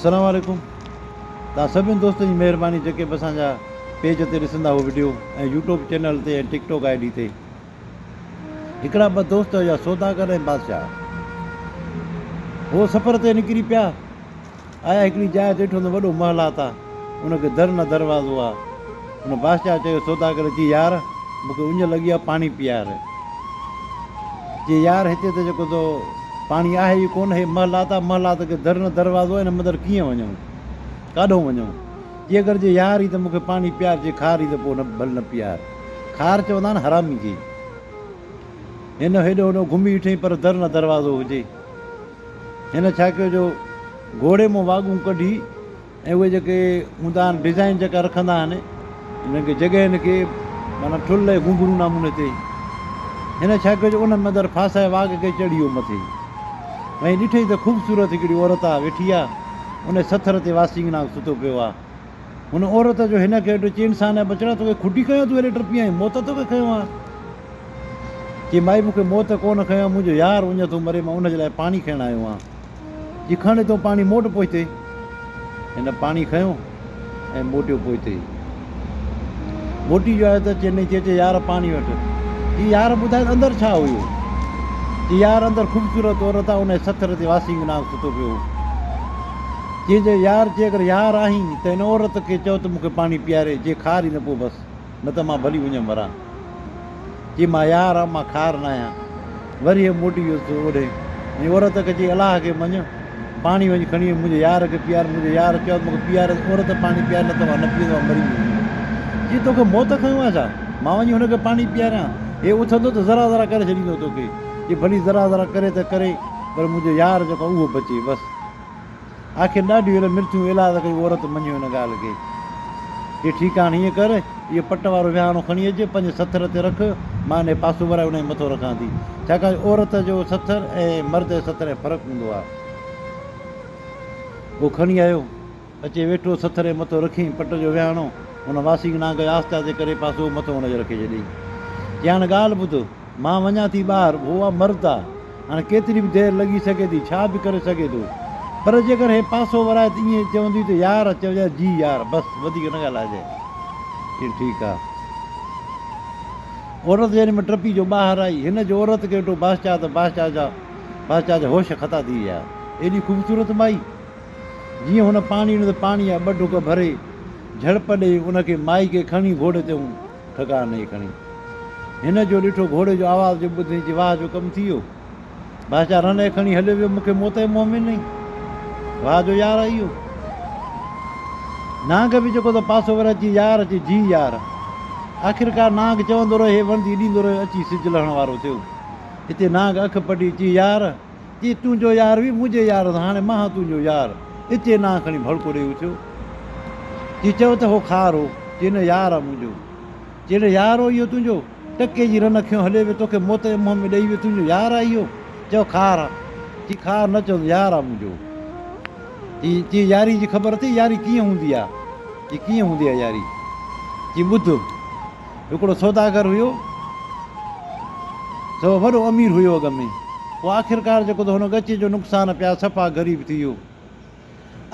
अस्सलाम वालेकुम। तव्हां सभिनी दोस्तनि जी महिरबानी जेके बि असांजा पेज ते ॾिसंदा उहो वीडियो ऐं यूट्यूब चैनल ते ऐं टिकटॉक आई डी ते। हिकिड़ा ॿ दोस्त हुआ सौदागर ऐं बादशाह। उहो सफ़र ते निकिरी पिया, आया हिकिड़ी जाइ ते ॾिठो त वॾो महलात आहे, उनखे दर न दरवाज़ो आहे। हुन बादशाह चयो सौदागर जी यार मूंखे उञ लॻी आहे, पाणी पीआर। चई यार हिते त जेको तो पाणी आहे ई कोन, हे महलात आहे, महलात खे दर न दरवाज़ो आहे, हिन मंदरु कीअं वञूं, काॾों वञूं। जे अगरि जे यार ई त मूंखे पाणी पीआर, जे खार ई त पोइ न भले न पीआर। खार चवंदा आहिनि हरामी खे। हिन हेॾो होॾो घुमी ॾिठईं पर दर न दरवाज़ो हुजे। हिन छा कयो जो घोड़े मां वाॻूं कढी ऐं उहे जेके हूंदा आहिनि डिज़ाइन जेका रखंदा आहिनि हिनखे जॻहियुनि खे माना ठुल ऐं घुंघरू नमूने ते, हिन छा कयो जो उन मंदरु फासाए वाघ खे चढ़ी वियो मथे। ऐं ॾिठई त ख़ूबसूरत हिकिड़ी औरत आहे वेठी आहे, उन सथर ते वासिंग नाग सुतो पियो आहे। हुन औरत जो हिन खे हेॾो चैन सां न बचड़ा, तोखे खुटी खयों, तूं हेॾे टपी आई, मौत तोखे खयों आहे। चई माई मूंखे मौत कोन खयों, मुंहिंजो यार उञ थो मरे, मां उनजे लाइ पाणी खणणु आयो आहियां। जी खण तो पाणी मोट पहुते। हिन पाणी खयों ऐं मोटियो पहुते। मोटी जो आहे त चेन्नई चए यार पाणी वटि। जी यार ॿुधाए अंदरि छा हुयो। जी यार अंदरि ख़ूबसूरत औरत आहे, उन सथर ते वासिंग नाग सुतो पियो। चइजे यार जे अगरि यार आहीं त हिन औरत खे चओ त मूंखे पाणी पीआरे, जे खार ई न पोइ बसि, न त मां भली वञा मरां। चई मां यार आहियां, मां खार न आहियां। वरी हे मोटी वियो ओॾे ऐं औरत खे चई अलाह खे मञ, पाणी वञी खणी मुंहिंजे यार खे पीआर। मुंहिंजो यार चयो मूंखे पीआरे, औरत पाणी पीआरे, न त मां न पीअंदो आहियां, मरी वेंदो। चई तोखे मौत खयों आहे छा, मां वञी हुनखे पाणी पीआरियां। हे उथंदो त ज़रा ज़रा करे छॾींदो तोखे। चई भली ज़रा ज़रा करे त करे, पर मुंहिंजो यार जेको उहो बचे बसि। आख़िर ॾाढी हेॾो मिर्चूं इलाज कई, औरत मञियो हिन ॻाल्हि खे। चई ठीकु आहे, हीअं कर, इहो पट वारो विहाणो खणी अचु, पंहिंजे सथर ते रख, मां हिन पासो वराए हुन जे मथां रखां थी। छाकाणि औरत जो सथर ऐं मर्द जे सथर में फ़र्क़ु हूंदो आहे। उहो खणी आयो, अचे वेठो, सथर जे मथां रखियईं पट जो विहाणो। हुन वासिंग नाग आस्ते आस्ते करे पासो मथां हुनजे रखे छॾियईं। चई हाणे ॻाल्हि ॿुधो, मां वञा थी ॿाहिरि, उहो आहे मर्द आहे, हाणे केतिरी बि देरि लॻी सघे थी, छा बि करे सघे थो, पर जेकर हे पासो वराए त ईअं चवंदी त यार चइजांइ जी यार, बसि वधीक न ॻाल्हाइजांइ। चई ठीकु आहे। औरत जॾहिं में टपी जो ॿाहिरि आई, हिन जो औरत खे वेठो बादशाह, त बादशाह जा होश खता थी विया। एॾी ख़ूबसूरत माई, जीअं हुन पाणी ॾिनो त पाणी जा ॿ ढुक भरे झड़प ॾेई उनखे माई खे खणी घोड़े ते ठका न खणी। हिन जो ॾिठो घोड़े जो आवाज़ जो ॿुधी, चई वाह जो कमु थी वियो। बादशाह रन खणी हलियो वियो, मूंखे मौत जे मुंहं में न। वाह जो यार आहे इहो। नाग बि जेको त पासो वराए, अची यार, अची जी यार। आख़िरकार नाग चवंदो रहे, हे वणंदी ॾींदो रहे, अची सिज लहण वारो थियो। हिते नाग अखि पटी, चई यार, चई तुंहिंजो यार बि मुंहिंजे यार, हाणे मां तुंहिंजो यार। हिते नाग खणी भड़को ॾेई उथियो। चई चओ त हो खार हो। चई न यार आहे मुंहिंजो। चई न यार हो इहो तुंहिंजो, टके जी रन खयों हले वियो, तोखे मौत जे मुंहं में ॾेई वियो, तुंहिंजो यार आहे इहो। चओ खार आहे। चई खार न चवंदो, यार आहे मुंहिंजो। चई यारी जी ख़बर अथई, यारी कीअं हूंदी आहे। चई कीअं हूंदी आहे यारी। चई ॿुध, हिकिड़ो सौदागर हुयो, सो वॾो अमीर हुयो अॻ में। पोइ आख़िरकार जेको त हुन ॻच जो नुक़सानु पिया, सफ़ा ग़रीब थी वियो।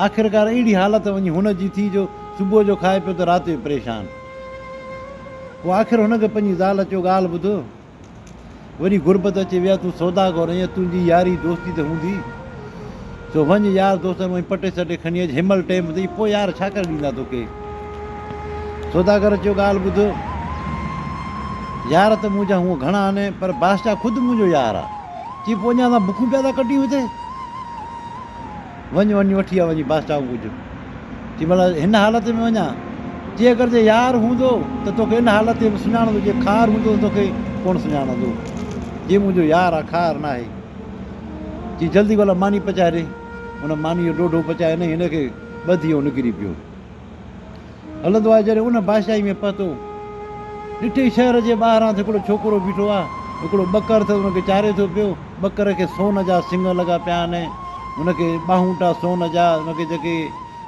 आख़िरकार अहिड़ी हालत वञी हुनजी थी जो सुबुह जो खाए पियो त राति जो परेशान। पोइ आख़िर हुनखे पंहिंजी ज़ाल चयो ॻाल्हि ॿुध, वरी गुरबत अची विया, तूं सौदागर ईअं तुंहिंजी यारी दोस्ती त हूंदी, सो वञ यार दोस्तनि में पटे सटे खणी अचु, हिमल टाइम अथई, पोइ यार छा करे ॾींदा तोखे। सौदागर चयो ॻाल्हि ॿुध, यार त मुंहिंजा हूअं घणा आहिनि, पर बादशाह ख़ुदि मुंहिंजो यार आहे। चई पोइ अञा असां बुखूं पिया था कटियूं हिते, वञ वठी आहे वञी बादशाह कुझु। चई भला हिन हालत में वञा। चई अगरि जे यार हूंदो त तोखे हिन हालत में सुञाणंदो, जे खार हूंदो त तोखे कोन सुञाणंदो। जे मुंहिंजो यार आहे, खार न आहे। चई जल्दी भला मानी पचाए ॾे। हुन मानी जो ॾोढो पचाए न, हिनखे ॿधी वियो, निकिरी पियो। हलंदो आहे, जॾहिं उन बादशाही में पहुतो, ॾिठई शहर जे ॿाहिरां त हिकिड़ो छोकिरो बीठो आहे, हिकिड़ो ॿकर अथसि, हुनखे चारे थो पियो। ॿकर खे सोन जा सिंग लॻा पिया आहिनि, हुनखे ॿाहूंटा सोन जा, हुनखे जेके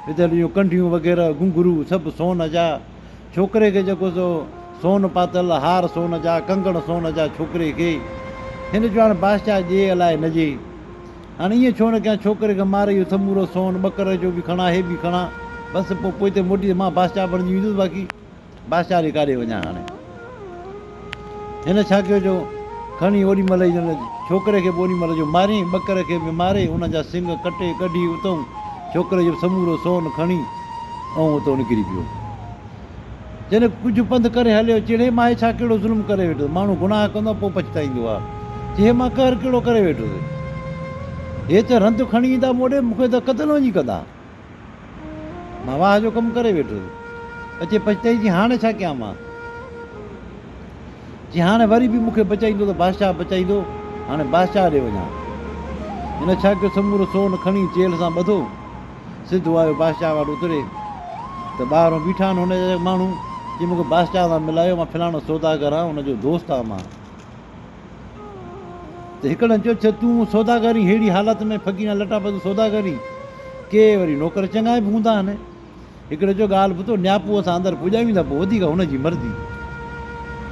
हिते इहो कंढियूं वग़ैरह घुंघरू सभु सोन जा। छोकिरे खे जेको सो सोन पातल, हार सोन जा, कंगण सोन जा छोकिरे खे। हिन जो हाणे बादशाह जे अलाए न जे। हाणे ईअं छो न कयां, छोकिरे खे मारे इहो समूरो सोन ॿकर जो बि खणा, हे बि खणा, बसि पोइ हिते मोटी मां बादशाह बणिजी वेंदुसि, बाक़ी बादशाह ॾे काॾे वञा। हाणे हिन छा कयो जो खणी ओॾी महिल ई छोकिरे खे बि ओॾी महिल जो मारियईं, ॿकर खे बि मारे, हुनजा सिंग कटे कढी उतां छोकिरे जो समूरो सोन खणी ऐं उतां निकिरी पियो। जॾहिं कुझु पंधु करे हलियो, चिड़े मां छा कहिड़ो ज़ुल्म करे वेठो, माण्हू गुनाह कंदो पोइ पछताईंदो आहे, चए मां कहर कहिड़ो करे वेठोसि, हे त रंध खणी ईंदा मोॾे, मूंखे त क़तल वञी कंदा, मां वाह जो कमु करे वेठोसि, अचे पछताई जी हाणे छा कयां मां, जी हाणे वरी बि मूंखे बचाईंदो त बादशाह बचाईंदो, हाणे बादशाह ॾे वञा। हिन छा कयो, समूरो सोन खणी चेल सां ॿधो, सिधो आयो बादशाह वटि उतरे, त ॿाहिरों बीठा आहिनि हुनजा माण्हू, चई मूंखे बादशाह सां मिलायो, मां फलाणो सौदागर आहियां, हुनजो दोस्त आहे मां। त हिकिड़े चयो, छा तूं सौदागरी अहिड़ी हालत में फ़क़ीर लटा बदू सौदागरी, के वरी नौकर चङा बि हूंदा आहिनि। हिकिड़े चयो ॻाल्हि ॿुधो, न्यापूअ सां अंदरि पुॼायूं था, पोइ वधीक हुनजी मर्ज़ी।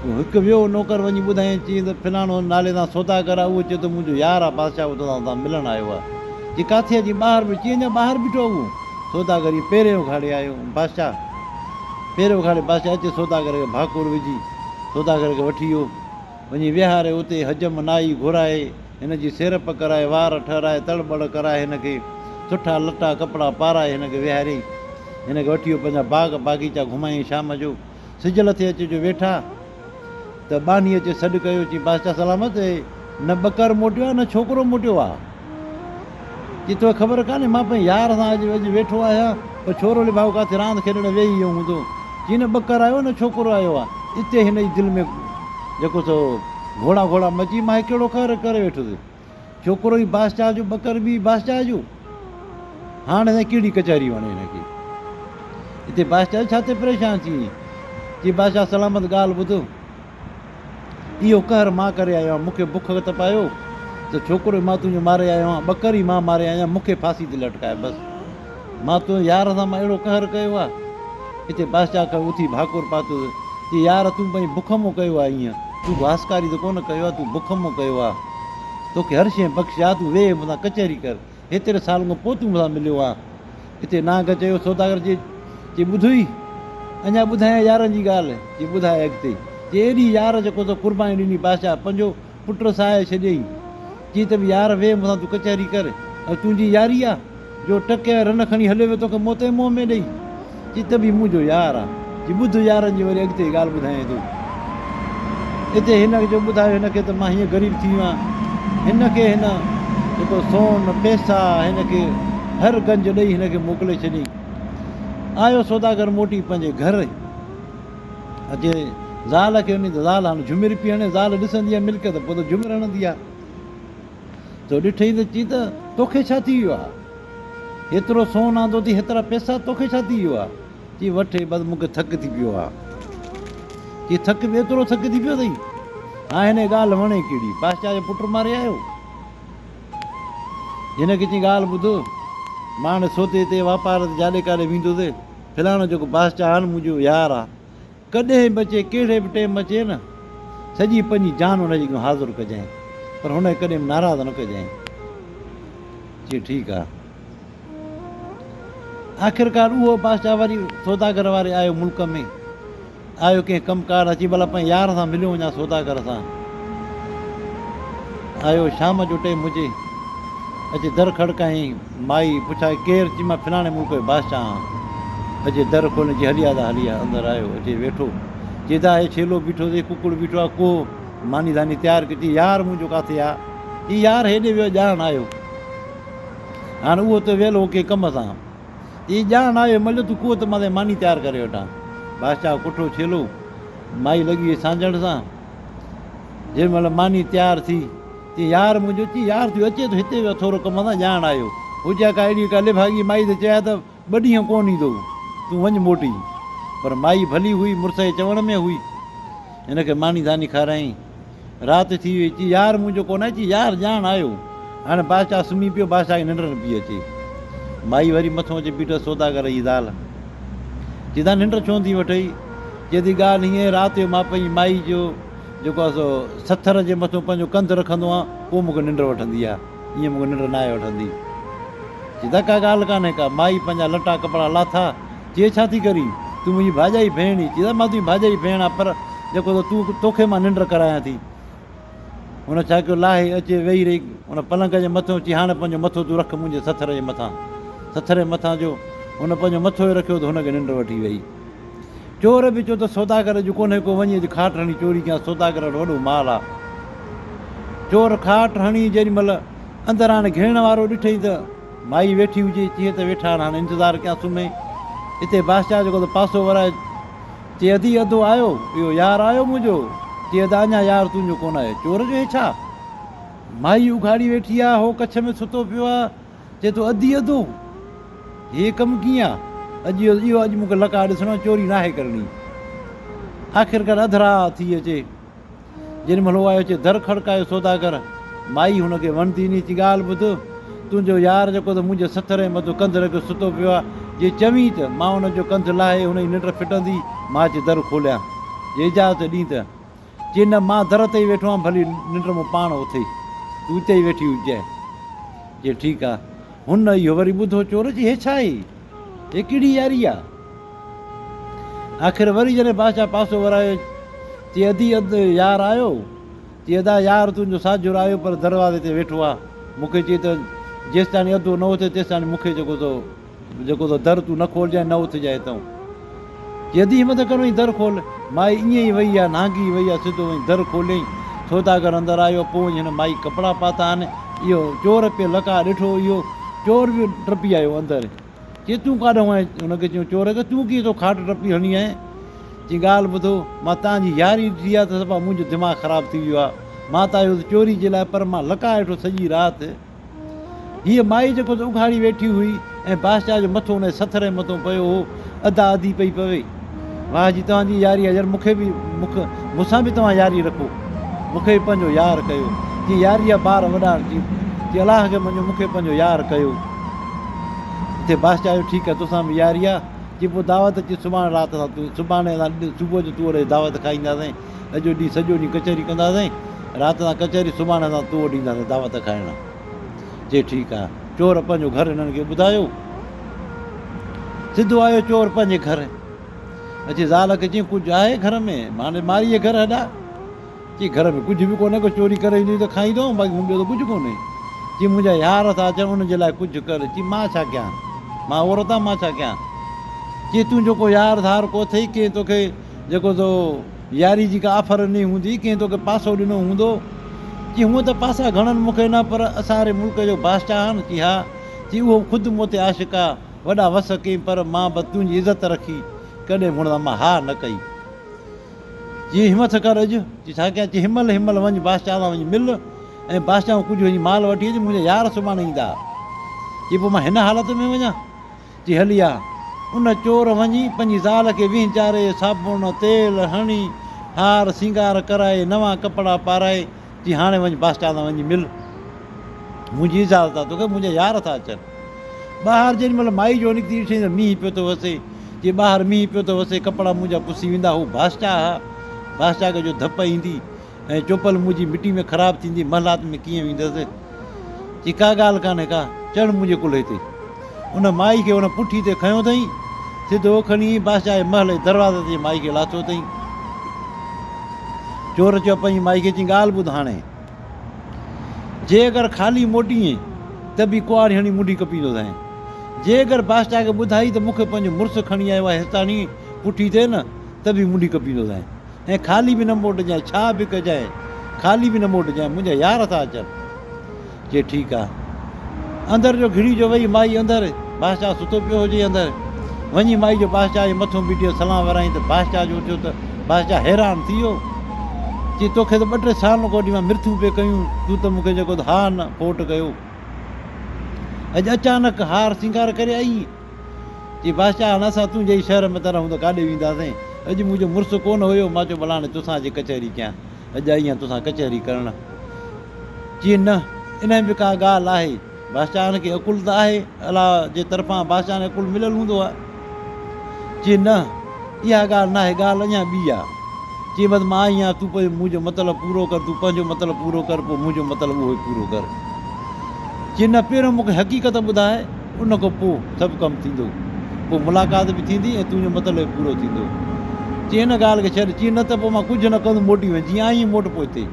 हिकु वियो नौकर वञी ॿुधाईं, चई त फलाणो नाले सां सौदागर आहे, उहो चयो त मुंहिंजो यार आहे बादशाह, उतां सां मिलणु आयो आहे, चई किथे अची ॿाहिरि बि, चई अञा ॿाहिरि बीठो उहो सौदागरी, पहिरियों उखाड़े आयो बादशाह, पहिरियों उखाड़े बादशाह अचे सौदागर खे भाकुर विझी सौदागर खे वठी वियो, वञी विहारे उते हजम नाई घुराए, हिनजी सीरप कराए, वार ठहिराए, तड़बड़ कराए, हिनखे सुठा लटा कपिड़ा पाराए, हिनखे विहारियईं, हिनखे वठी वियो पंहिंजा बाग़ बाग़ीचा घुमाईं। शाम जो सिज लथे अचे जो वेठा, त बानी अचे सॾु कयो, चई बादशाह सलामत, न ॿकर मोटियो आहे न छोकिरो मोटियो आहे, चई तोखे ख़बर कान्हे मां पंहिंजे यार सां अॼु वेठो आहियां, पर छोरो ले भाऊ किथे रांदि खेॾणु वेही वियो हूंदो, चई न ॿकर आयो न छोकिरो आयो आहे, हिते हिन जी दिलि में जेको सो घोड़ा घोड़ा मची, मां कहिड़ो कहर करे वेठुसि, छोकिरो ई बादशाह जो, ॿकर बि बादशाह जो, हाणे त कहिड़ी कचहरी वणे हिनखे, हिते बादशाह छा ते परेशान थी, चई बादशाह सलामत ॻाल्हि ॿुधो, इहो कहर मां करे आयो आहियां, मूंखे बुख तपायो त छोकिरो मां तुंहिंजो मारे आयो आहियां, ॿकर ई मां मारे आहियां, मूंखे फांसी ते लटकाए, बसि मां तुंहिंजे यार सां मां अहिड़ो कहर कयो आहे। हिते बादशाह खां उथी भाकुर पातो, चई यार तूं पंहिंजी बुख मां कयो आहे, ईअं तूं घासकारी त कोन कयो आहे, तूं बुख मां कयो आहे, तोखे हर शइ बख़्शि आहे, तूं वेह मूंसां कचहरी कर, हेतिरे साल खां पोइ तूं मूंसां मिलियो आहे। हिते नांग चयो सौदागर चई ॿुधई, अञा ॿुधायां यारनि जी ॻाल्हि, चई ॿुधाए अॻिते, चई एॾी यार जेको त कुर्बानी ॾिनी बादशाह, पंहिंजो पुटु साहे छॾियईं, चई त बि यार वेह मूंसां तूं कचहरी कर, ऐं तुंहिंजी यारी आहे जो टके रन खणी हलियो वियो तोखे मोते मुंहं में ॾेई, चई त बि मुंहिंजो यार आहे, चई ॿुध यारनि जी वरी अॻिते ॻाल्हि ॿुधायां थो। हिते हिन जो ॿुधायो हिनखे त मां हीअं ग़रीब थी वियो आहियां, हिनखे हिन जेको सोन पैसा हिनखे हर गंज ॾेई हिनखे मोकिले छॾियईं। आयो सौदागर मोटी पंहिंजे घर, अचे ज़ाल खे वञी त ज़ाल हाणे झुमिर पई हणे, ज़ाल ॾिसंदी आहे मिल्क त पोइ त झुमिर हणंदी आहे, त ॾिठई त चई त तोखे छा थी वियो आहे, हेतिरो सोन आंदो अथई, हेतिरा पैसा, तोखे छा थी वियो आहे, चई वठे बसि मूंखे थक थी पियो आहे, चई थक बि एतिरो थक थी पियो अथई, हा हिन ॻाल्हि वणे कहिड़ी, बादशाह जो पुटु मारे आयो, हिनखे चई ॻाल्हि ॿुधो, मां हाणे सौदे ते वापार ते जाॾे काॾे वेंदुसि, फलाणो जेको बादशाह आहे मुंहिंजो यार आहे, कॾहिं बि अचे कहिड़े बि टाइम अचे न, सॼी पंहिंजी जान हुनजी हाज़ुरु कजांइ, पर हुनखे कॾहिं बि नाराज़ न कजांइ, चई ठीकु आहे। आख़िरकार उहो बादशाह वरी सौदागर वारे आयो, मुल्क में आयो कंहिं कमकार, अची भला पंहिंजे यार सां मिलियो वञा सौदागर सां, आयो शाम जो टाइम हुजे, अचे दर खड़कायईं, माई पुछाए केरु, चई मां फलाणे मुल्क जो बादशाह आहियां, अचे दर खोले, चई हलिया त हलिया, अंदरि आयो, अचे वेठो, चई त हे छेलो बीठो अथई, कुकुड़ बीठो आहे, को मानी दानी तयारु कई, चई यार मुंहिंजो किथे आहे, चई यार हेॾे वियो ॼाण आयो, हाणे उहो त वेलो कंहिं कम सां, चई ॼाण आयो मल तूं को त मां मानी तयारु करे वठां, बादशाह कुठो छेलो, माई लॻी वई सांझण सां, जंहिं महिल मानी तयारु थी, चई यार मुंहिंजो, चई यार तूं अचे थो हिते वियो थोरो कम सां, ॼाण आयो, हुजे का अहिड़ी का लिभागी माई त चया त ॿ ॾींहं कोन ईंदो, तूं वञ मोटी, पर माई भली हुई, मुड़ुस जे चवण में हुई, हिनखे मानी दानी खारायईं, राति थी वई, चई यार मुंहिंजो कोन आहे, चई यार ॼाण आयो, हाणे बादशाह सुम्ही पियो, बादशाह खे निंड न पई अचे, माई वरी मथां अचे बीठो सौदागर जी ज़ाल, चई ता निंड छो थी वठई, चए थी ॻाल्हि हीअं, राति जो मां पंहिंजी माई जो जेको आहे सो सथर जे मथां पंहिंजो कंधु रखंदो आहियां, पोइ मूंखे निंड वठंदी आहे, ईअं मूंखे निंड न आहे वठंदी। चई त का ॻाल्हि कान्हे का। माई पंहिंजा लटा कपिड़ा लाथा, चए छा थी करी, तूं मुंहिंजी भाॼाई भेण ई। चई त मां तुंहिंजी भाॼाई भेण आहे, पर जेको तोखे मां निंड करायां थी। हुन छा कयो, लाहे अचे वेही रही हुन पलंग जे मथां। चई हाणे पंहिंजो मथो तूं रख मुंहिंजे सथर जे मथां। सथर जे मथां जो हुन पंहिंजो मथो रखियो त हुनखे निंड वठी वई। चोर बि चयो त सौदागर जो कोन्हे को, वञी अॼु खाट हणी चोरी कयां, सौदागर वटि वॾो माल आहे। चोर खाट हणी जेॾी महिल अंदरि हाणे घेरण वारो ॾिठई त माई वेठी हुजे, चई त वेठा हाणे इंतज़ारु कयां सुम्हे। हिते बादशाह जेको त पासो वराए, चई अधी अधु आयो, इहो यार आयो मुंहिंजो। चई त अञा यार तुंहिंजो कोन आहे। चोर जो हे छा, माई उघाड़ी वेठी आहे, हो कच्छ में सुतो पियो आहे, चए थो अधी अधु, हे कमु कीअं आहे? अॼु मूंखे लका ॾिसणो, चोरी नाहे करणी। आख़िरकार अधु राति थी अचे, जेॾी महिल उहो आयो, अचे दर खड़कायो सौदागर। माई हुनखे वणंदी नी। चई ॻाल्हि ॿुध, तुंहिंजो यार जेको त मुंहिंजे सथर जे मथां कंधु रखियो सुतो पियो आहे, जे चवीं त मां हुनजो कंधु लाहे हुनजी निंड फिटंदी, मां अची दर खोलियां, जे इजाज़त ॾीं त। चई न, मां दर ते ई वेठो आहियां, भली निंड मूं पाण उथे, तूं हिते ई वेठी हुजे। जे ठीकु आहे। हुन इहो वरी ॿुधो, चोर जी हे छा आहे, हे कहिड़ी यारी आहे? आख़िर वरी जॾहिं बादशाह पासो वरायो, चई अधी अधु यार आयो। चई अदा यार तुंहिंजो साझुर आयो, पर दरवाज़े ते वेठो आहे। मूंखे चई त जेसि ताईं अधु न उथे तेसि ताईं मूंखे जेको त दर तूं न खोलिजांइ, न उथजांइ हितां। चई अधी हिमत करो दर खोल। माई ईअं ई वई आहे, नांगी वई आहे, सिधो वञी दर खोलियईं। सौदागर अंदरि आयो, पोइ हिन माई कपिड़ा पाता आहिनि। इहो चोर पियो लका ॾिठो, इहो चोर बि टपी आयो अंदरि। चई तूं काॾों आहीं? हुनखे चयो चोर खे, तूं कीअं थो खाट टपी हणी आहीं? चई ॻाल्हि ॿुधो, मां तव्हांजी यारी थी आहे त सफ़ा मुंहिंजो दिमाग़ु ख़राबु थी वियो आहे। मां त आयो चोरी जे लाइ, पर मां लका वेठो सॼी राति। हीअ माई जेको त उघाड़ी वेठी हुई ऐं बादशाह जो मथो हुन सथर जे मथां पियो हो, अधा अधी पई पवे। वाह जी तव्हांजी यारी आहे, यार मूंसां बि तव्हां यारी रखो, मूंखे बि पंहिंजो यार कयो। जीअं यारी आहे ॿार वॾा, जीअं अलाह खे मञो, मूंखे पंहिंजो यार कयो। हिते बादशाह जो ठीकु आहे, तोसां बि यारी आहे। चई पोइ दावत अची सुभाणे राति सां, सुभाणे सुबुह जो तूं वटि दावत खाईंदासीं। अॼु ॾींहुं सॼो ॾींहुं कचहरी कंदासीं, राति सां कचहरी, सुभाणे असां तूं वटि ईंदासीं दावत खाइण। चई ठीकु आहे। चोर पंहिंजो घर हिननि खे ॿुधायो, सिधो आयो चोर पंहिंजे घर। अची ज़ाल खे चई कुझु आहे घर में? हाणे मारीअ घर हेॾा। चई घर में कुझु बि कोन्हे, को चोरी करे ईंदी त खाईंदो, बाक़ी ॿियो त कुझु कोन्हे। चई मुंहिंजा यार था अचनि, उनजे लाइ कुझु कर। चई मां छा कयां, मां औरत आहियां, मां छा कयां? चई तूं जेको यार धार को अथई, कंहिं तोखे जेको तो यारी जी का ऑफर ॾिनी हूंदी, कंहिं तोखे पासो ॾिनो हूंदो। चई हूअं त पासा घणनि मूंखे न, पर असांजे मुल्क जो बादशाह आहे न। चई हा। चई उहो ख़ुदि मूं ते आशिक़ आहे, वॾा वस कई, पर मां बसि तुंहिंजी इज़त रखी, कॾहिं मुड़ मां हा न कई। चई हिमत कर अॼु। चई छा कयां? चई हिमल वञी बादशाह सां वञी मिल, ऐं बादशाह कुझु वञी माल वठी अचु, मुंहिंजा यार सुभाणे ईंदा। चई पोइ मां हिन हालत में वञा? चई हली आ। उन चोर वञी पंहिंजी ज़ाल खे विंचारे, साबुण तेल हणी, हार सिंगार कराए, नवां कपिड़ा पाराए। चई हाणे वञी बादशाह सां वञी मिल, मुंहिंजी इजाज़त आहे तोखे, मुंहिंजा यार था अचनि। ॿाहिरि जेॾी महिल माई जो निकिती ॾिठईं त मींहुं पियो थो वसे। चई ॿाहिरि मींहुं पियो थो वसे, कपिड़ा मुंहिंजा पुसी वेंदा। हू बादशाह आहे, बादशाह खे जो धप ईंदी ऐं चोपल मुंहिंजी मिटी में ख़राबु थींदी, महलात में कीअं वेंदसि? चई का ॻाल्हि कान्हे का, चढ़ मुंहिंजे कुल्हे ते। उन माई खे उन पुठी ते खयों अथई, सिधो खणी बादशाह जे महल जे दरवाज़े ते माई खे लाथो अथई। चोर चयो पंहिंजी माई खे, चई ॻाल्हि ॿुध हाणे, जे अगरि ख़ाली मोटीअं त बि कुआरी हणी मुंडी कपींदोसांइ। जे अगरि बादशाह खे ॿुधाई त मूंखे पंहिंजो मुड़ुसु खणी आयो आहे हिताणी पुठी थिए न, त बि मुंडी कपींदोसांइ। ऐं ख़ाली बि न मोटिजांइ, छा बि कजांइ, ख़ाली बि न मोटिजांइ, मुंहिंजा यार था अचनि। चए ठीकु आहे। अंदरि जो घिड़ी जो वई माई अंदरि, बादशाह सुतो पियो हुजे अंदरि। वञी माई जो बादशाह जे मथां बीठी सलाम वराई त बादशाह जो थियो त बादशाह हैरान थी वियो। चई तोखे त 2-3 साल खां वठी मां मृत्यु पिए कयूं, तूं त मूंखे जेको त हा न फोट कयो, अॼु अचानक हार सिंगार करे आई। चई बादशाह हाणे असां तुंहिंजे ई शहर में त रहूं त काॾे वेंदासीं? अॼु मुंहिंजो मुड़ुसु कोन हुयो, मां चयो भला हाणे तोसां अची कचहरी कयां, अॼु आई आहियां तोसां कचहरी करणु। चई न, इन में बि का ॻाल्हि आहे, बादशाह खे अकुल त आहे, अलाह जे तरफ़ां बादशाह खे अकुल मिलियलु हूंदो आहे। चई न, इहा ॻाल्हि न आहे, ॻाल्हि अञा ॿी आहे। चई बसि मां आई आहियां, तूं मुंहिंजो मतिलबु पूरो कर, तूं पंहिंजो मतिलबु पूरो कर, पोइ मुंहिंजो मतिलबु उहो ई पूरो कर। चई न पहिरियों मूंखे हक़ीक़त ॿुधाए, उन खां पोइ सभु कमु थींदो, पोइ मुलाक़ात बि थींदी ऐं तुंहिंजो मतिलबु पूरो थींदो। चई हिन ॻाल्हि खे छॾ, चई न त पोइ मां कुझु न कंदुमि, मोटी वञ, जीअं आई मोट पोइ हिते।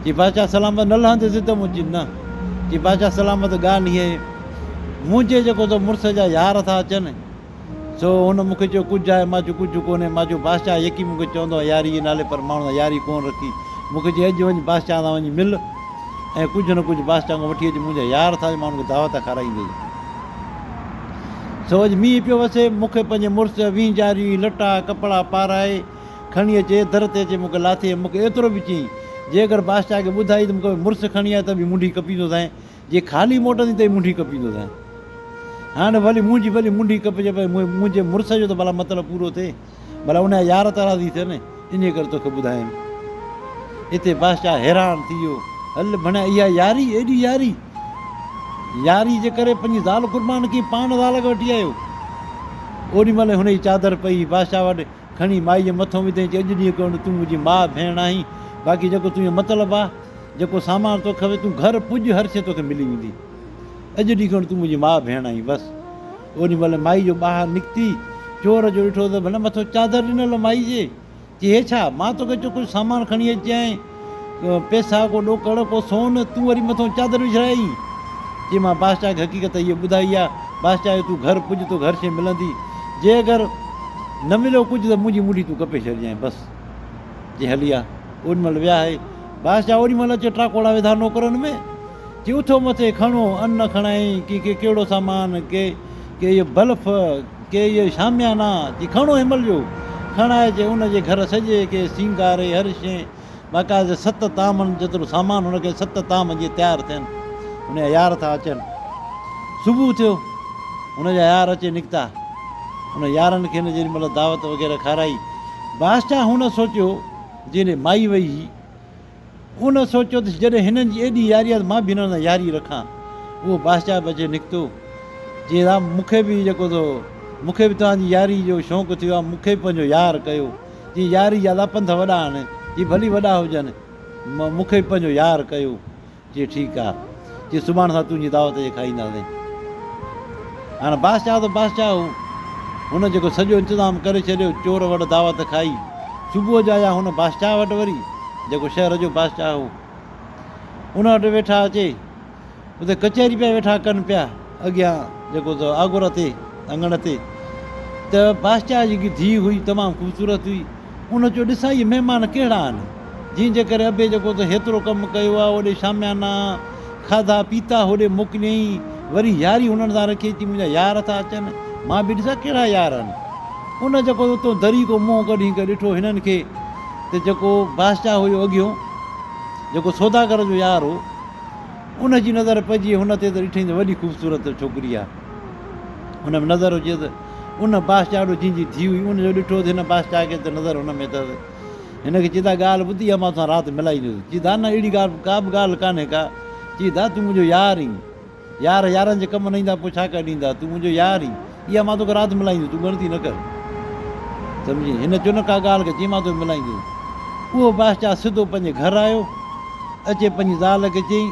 चई बादशाह सलामत न लहंदे ज़िद मूं, चई न। चई बादशाह सलामत ॻाल्हि हीअ आहे, मुंहिंजे जेको त मुड़ुस जा यार था अचनि, सो हुन मूंखे चयो कुझु आहे, मां चयो कुझु कोन्हे। मां चयो बादशाह यकी मूंखे चवंदो आहे यारी जे नाले, पर माण्हू यारी कोन रखी। मूंखे चई अॼु वञी बादशाह सां वञी मिल ऐं कुझु न कुझु बादशाह खां वठी अची, मुंहिंजा यार था माण्हुनि खे दावत खाराईंदे। सो अॼु मींहुं पियो वसे, मूंखे पंहिंजे मुड़ुस 20 जारी लटा कपिड़ा पाराए खणी अचे, दर ते अचे मूंखे लाथे। मूंखे एतिरो बि चई, जे अगरि बादशाह खे ॿुधाई त मूंखे मुड़ुस खणी आहे त बि मुंडी कपींदो साईं, जे ख़ाली मोटंदी त मुंडी कपींदो साईं। हाणे भली मुंहिंजी भली मुंडी कपिजे, पर मुंहिंजे मुड़ुस जो त भला मतिलबु पूरो थिए, भला उनजा यार त राज़ी थियनि, इन करे तोखे ॿुधायमि। हिते बादशाह हैरान थी वियो, हल भणिया इहा यारी, एॾी यारी, यारी जे करे पंहिंजी ज़ाल क़ुर्बान कई, पाण ज़ाल खे वठी आयो। ओॾीमहिल हुन जी चादर पई बादशाह वटि, खणी माई जे मथां विधई, चई अॼु ॾींहुं कोन, तूं मुंहिंजी माउ भेण आहीं, बाक़ी जेको तुंहिंजो मतिलबु आहे, जेको सामान तोखे खपे, तूं घर पुॼ, हर शइ तोखे मिली वेंदी। अॼु ॾींहुं कोन तूं मुंहिंजी माउ भेण आहीं बसि। ओॾीमहिल माई जो ॿाहिरि निकिती, चोर जो ॾिठो त भले मथां चादर ॾिनल माई जे। चई हे छा, मां तोखे चयो कुझु सामान खणी अची आहीं, पैसा को ॾोकड़ को सोन, तूं वरी मथां चादर विझाई। चई मां बादशाह खे हक़ीक़त इहा ॿुधाई आहे, बादशाह तूं घर पुॼ, तो घर शइ मिलंदी, जे अगरि न मिलियो कुझु त मुंहिंजी मुंडी तूं कपे छॾिजांइ बसि। चई हली आहे। ओॾीमहिल विया आहे बादशाह, ओॾीमहिल अचे ट्राकोड़ा विधा नौकरनि में, चई उथो मथे, खणो अन्न खणाई, कंहिंखे कहिड़ो सामान, के इहो बल्फ, के इहो शामियाना, चई खणो हिमल जो खणाए। चई उनजे घर सॼे खे सींगारे, हर शइ बाक़ाइदे 7 तामनि जेतिरो सामान हुनखे 7 ताम जीअं तयारु थियनि, हुनजा यार था अचनि। सुबुह थियो, हुनजा यार अचे निकिता, हुन यारनि खे हिन जेॾीमहिल दावत वग़ैरह खाराई। बादशाह हुन सोचियो, जॾहिं माई वई हुई, उन सोचियो त जॾहिं हिननि जी एॾी यारी आहे त मां बि हिननि सां यारी रखां। उहो बादशाह बि अचे निकितो, चई हा मूंखे बि जेको थो, मूंखे बि तव्हांजी यारी जो शौक़ु थियो आहे, मूंखे बि पंहिंजो यार कयो। चई यारी जा लापंथ वॾा आहिनि, चई भली वॾा हुजनि, मूंखे बि पंहिंजो यार कयो। चई ठीकु आहे, चई सुभाणे सां तुंहिंजी दावत जे खाईंदासीं। हाणे बादशाह त बादशाह हो, हुन जेको सॼो इंतिज़ामु करे छॾियो, चोर वटि दावत खाई। सुबुह जा आया हुन बादशाह वटि, वरी जेको शहर जो बादशाह हो उन वटि वेठा अचे, उते कचहरी पिया वेठा कनि पिया, अॻियां जेको त आगुर ते अङण ते। त बादशाह जी धीउ हुई, तमामु ख़ूबसूरत हुई। उन चयो ॾिसां इहे महिमान कहिड़ा आहिनि, जंहिंजे करे अबे जेको त हेतिरो कमु कयो आहे, होॾे शामियाना खाधा पीता होॾे मोकिलियईं, वरी यारी हुननि सां रखी। अची मुंहिंजा यार था अचनि, मां बि ॾिसां कहिड़ा यार आहिनि। उन जेको उतो दरीको मुंहुं कढी करे ॾिठो हिननि खे, त जेको बादशाह हुयो अॻियो, जेको सौदागर जो यार हो, उनजी नज़र पइजी हुन ते, त ॾिठईं त वॾी ख़ूबसूरत छोकिरी आहे। हुन में नज़र हुजे त उन बादशाह ॾो जंहिंजी धीउ हुई, उनजो ॾिठो त हिन बादशाह खे त नज़र हुन में अथसि। हिनखे चई दा ॻाल्हि ॿुधी आहे, मां तोसां राति मिलाईंदुसि। चई दा न अहिड़ी ॻाल्हि का बि ॻाल्हि कान्हे का। चई दा तूं मुंहिंजो यार आहीं, यार यारनि जे कमु न ईंदा पोइ छा करे ॾींदा, तूं मुंहिंजो यार आहीं, इहा मां तोखे राति मिलाईंदुसि, तूं ग़लती न कर। सम्झी, हिन चयो न का ॻाल्हि खे, चई मां तोखे मिलाईंदुसि। उहो बादशाह सिधो पंहिंजे घर आयो, अचे पंहिंजी ज़ाल खे चई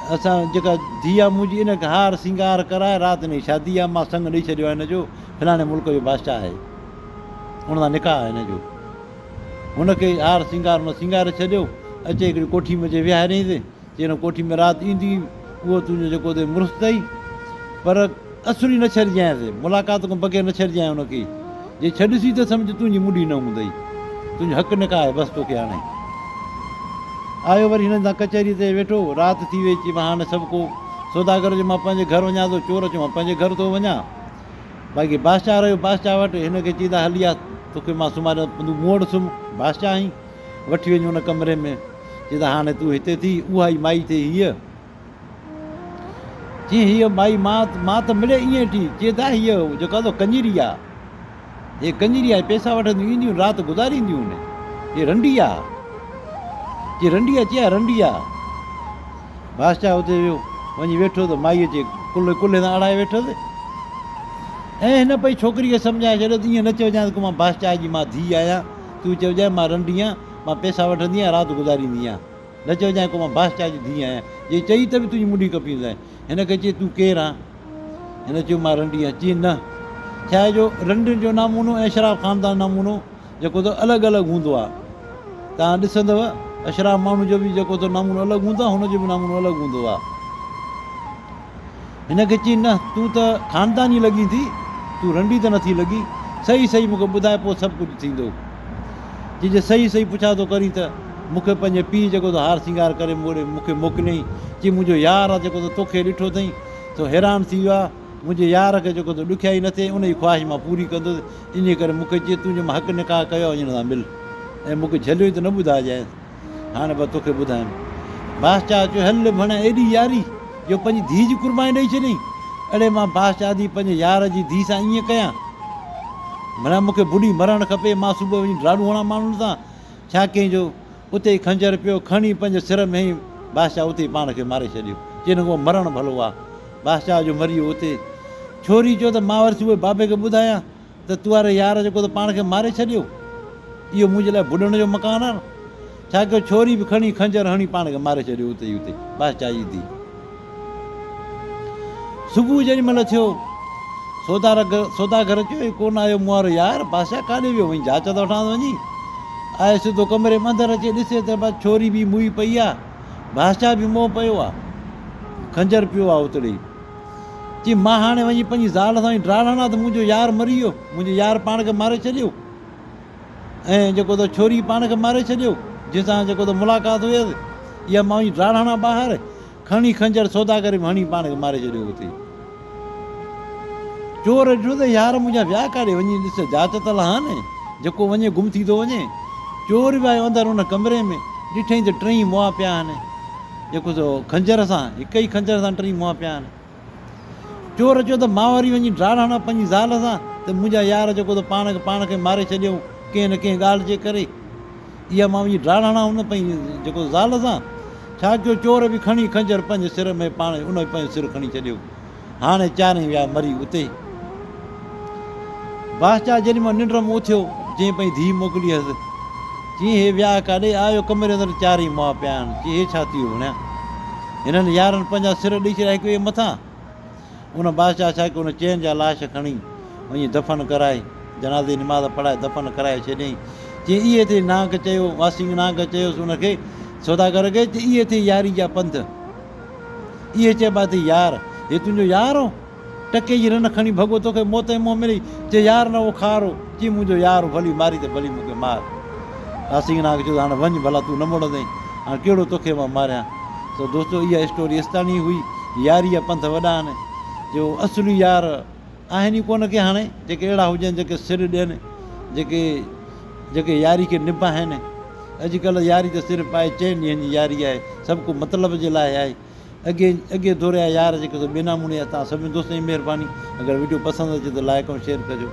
असां जेका धीउ आहे मुंहिंजी, इन खे हार सिंगार कराए, राति हिन जी शादी आहे, मां संग ॾेई छॾियो आहे हिन जो, फलाणे मुल्क जो बादशाह आहे, हुन सां निकाह आहे हिन जो। हुनखे हार सिंगार हुन सिंगारे छॾियो, अचे हिकिड़ी कोठी में अचे विहारियईंसि। चई हिन कोठी में राति ईंदी, उहो तुंहिंजो जेको अथई मुड़ुसु अथई, पर असुरी न छॾिजांइसि, मुलाक़ात खां बग़ैर न छॾिजांइ हुनखे। जे छॾिसी त सम्झ तुंहिंजी मुंडी न हूंदई, तुंहिंजो हक़ु निकाह आहे बसि तोखे। हाणे आयो वरी हिननि सां कचहरी ते वेठो, राति थी वई। चई मां हाणे सभु को सौदागर जो मां पंहिंजे घर वञा थो, चोर चयो मां पंहिंजे घर थो वञा। बाक़ी बादशाह रहियो बादशाह वटि, हिनखे चईंदा हली आहे तोखे मां सुम्हारियां, तूं मूं वटि सुम्ह, बादशाह आहीं, वठी वञ हुन कमरे में। चईंदा हाणे तूं हिते थी, उहा ई माई थिए हीअ। चई हीअ माई मां त मिले ईअं थी। चईंदा हीअ जेको आहे कंजरी आहे, हे कंजरी आहे, पैसा वठंदियूं ईंदियूं, राति गुज़ारींदियूं आहिनि, हे रंडी आहे। चई रंडी आहे, चई रंडी आहे। बादशाह हुते वियो, वञी वेठो त माईअ जे कुल्हे सां अड़ाए वेठसि, ऐं हिन पई छोकिरी खे सम्झाए छॾियो त ईअं न चइजांइ त मां बादशाह जी मां धीउ आहियां, तूं चइजांइ मां रंडी आहियां, मां पैसा वठंदी आहियां, राति गुज़ारींदी आहियां। न चइजांइ को मां बादशाह जी धीउ आहियां, जे चई त बि तुंहिंजी मुंडी कपींदुसि। हिन खे चई तूं केरु आहे? हिन चयो मां रंडी आहियां। चई न, छा आहे जो रंडियुनि जो नमूनो ऐं अशराफ ख़ानदान नमूनो जेको त अलॻि अलॻि हूंदो आहे। तव्हां ॾिसंदव अशराफ माण्हू जो बि जेको त नमूनो अलॻि हूंदो आहे, हुनजो बि नमूनो अलॻि हूंदो आहे। हिन खे चई न, तूं त ख़ानदानी लॻी थी, तूं रंडी त नथी लॻी। सही सही मूंखे ॿुधाए, पोइ सभु कुझु थींदो। चइजे सही सही पुछा थो करी त मूंखे पंहिंजे पीउ जेको त हार सिंगार करे मूंखे मोकिलियईं। चई मुंहिंजो यार आहे जेको त तोखे ॾिठो अथई, तो हैरान थी वियो आहे। मुंहिंजे यार खे जेको त ॾुखियाई न थिए, उन जी ख़्वाहिश मां पूरी कंदुसि। इन करे मूंखे चई तुंहिंजो मां हक़ निकाह कयो, हिन सां मिल। ऐं मूंखे झलियो त न ॿुधाइजांइ, हाणे बसि तोखे ॿुधायां। बादशाह चयो हल भणे एॾी यारी जो पंहिंजी धीउ जी कुर्बानी ॾेई छॾियईं। अड़े मां बादशाह जी पंहिंजे यार जी धीउ सां ईअं कयां? भला मूंखे बुढ़ी मरणु खपे, मां सुबुह वञी ॾाढो हणां माण्हुनि सां। छा कंहिंजो उते ई खंजर पियो खणी पंहिंजे सिर में ई बादशाह उते ई पाण खे मारे छॾियो। चई न को मरणु भलो आहे। बादशाह जो मरी वियो उते। छोरी चयो त मां वरी सुबुह बाबे खे ॿुधायां त तूं वारे यार जेको त पाण खे मारे छॾियो, इहो मुंहिंजे लाइ बुॾण जो मकान आहे। छा कयो, छोरी बि खणी खंजर हणी पाण खे मारे छॾियो उते ई उते बादशाह जी धीउ। सुबुह जेॾी महिल थियो, सौदागर चयो कोन आयो मूं वारो यार। बादशाह काॾे वियो? वञी जाच त वठां वञी। आहे सिधो कमरे में अंदरि अचे, ॾिसे त बसि छोरी बि मुई पई आहे, बादशाह बि मोह पियो आहे, खंजर पियो आहे उते। चई मां हाणे वञी पंहिंजी ज़ाल सां ड्राल हणां त मुंहिंजो यार मरी वियो, मुंहिंजो यार पाण खे मारे छॾियो, ऐं जेको त छोरी पाण खे मारे छॾियो जंहिंसां जेको त मुलाक़ात हुयसि। इहा मां वञी ड्राल हणां ॿाहिरि, खणी खंजर सौदागर में हणी पाण खे मारे छॾियो उते। चोर ॾिठो त यार मुंहिंजा विया काॾे? वञी ॾिस, जाच त लहां न, जेको वञे गुम थी थो वञे। चोर बि आयो अंदरि हुन कमरे में, ॾिठईं त टई मुआ पिया आहिनि, जेको त खंजर सां, हिक ई खंजर सां टई मुआ पिया आहिनि। चोर चयो त मां वरी वञी ड्राल हणां पंहिंजी ज़ाल सां, त मुंहिंजा यार जेको त पाण खे मारे छॾियऊं कंहिं न कंहिं ॻाल्हि जे करे। इहा मां वञी ड्राल हणां हुन पंहिंजी जेको ज़ाल सां। छा कयो, चोर बि खणी खंजर पंहिंजे सिर में पाण उन पंहिंजो सिर खणी छॾियो। हाणे चारई विया मरी उते। बादशाह जेॾी महिल निंड में उथियो, जंहिं पंहिंजी धीउ मोकिली हुअसि, चई हे विया काॾे? आयो कमरे अंदरि चारई मुआ पिया आहिनि। चई हे छा थी वियो वणिया? हिननि यारनि पंहिंजा सिर ॾेई छॾिया हिक ॿिए मथां। उन बादशाह छा कयो, उन चइनि जा लाश खणी वञी दफ़न कराए, जनाज़े जी निमाज़ पढ़ाए दफ़न कराए छॾियईं। चई इहे थिए नांग चयो, वासिंग नांग चयोसि उनखे सौदागर खे, चई इहे थिए यारी जा पंध। इहे चइबा थी यार, हे तुंहिंजो यार हो? टके जी रन खणी भॻो तोखे मौत जे मुंहुं मिली। चई यार न, उहो खारो। चई मुंहिंजो यार भली मारी त भली मूंखे मार। वासिंग नांग चयो हाणे वञ, भला तूं न मुड़ंदई, हाणे कहिड़ो तोखे मां मारियां। त दोस्तो इहा स्टोरी इस्तानी हुई। यारी जा पंथ वॾा आहिनि, जो असली यार आहिनि ई कोन के हाणे, जेके अहिड़ा हुजनि जेके सिर ॾियनि, जेके यारी खे निभाइनि। अॼुकल्ह यारी त सिर्फ़ु आहे 4 ॾींहंनि जी यारी आहे, सभु को मतिलब जे लाइ आहे। अॻे दौर जा यार जेके ॿिए नमूने। तव्हां सभिनी दोस्तनि जी महिरबानी। अगरि वीडियो पसंदि अचे त लाइक ऐं शेयर कजो।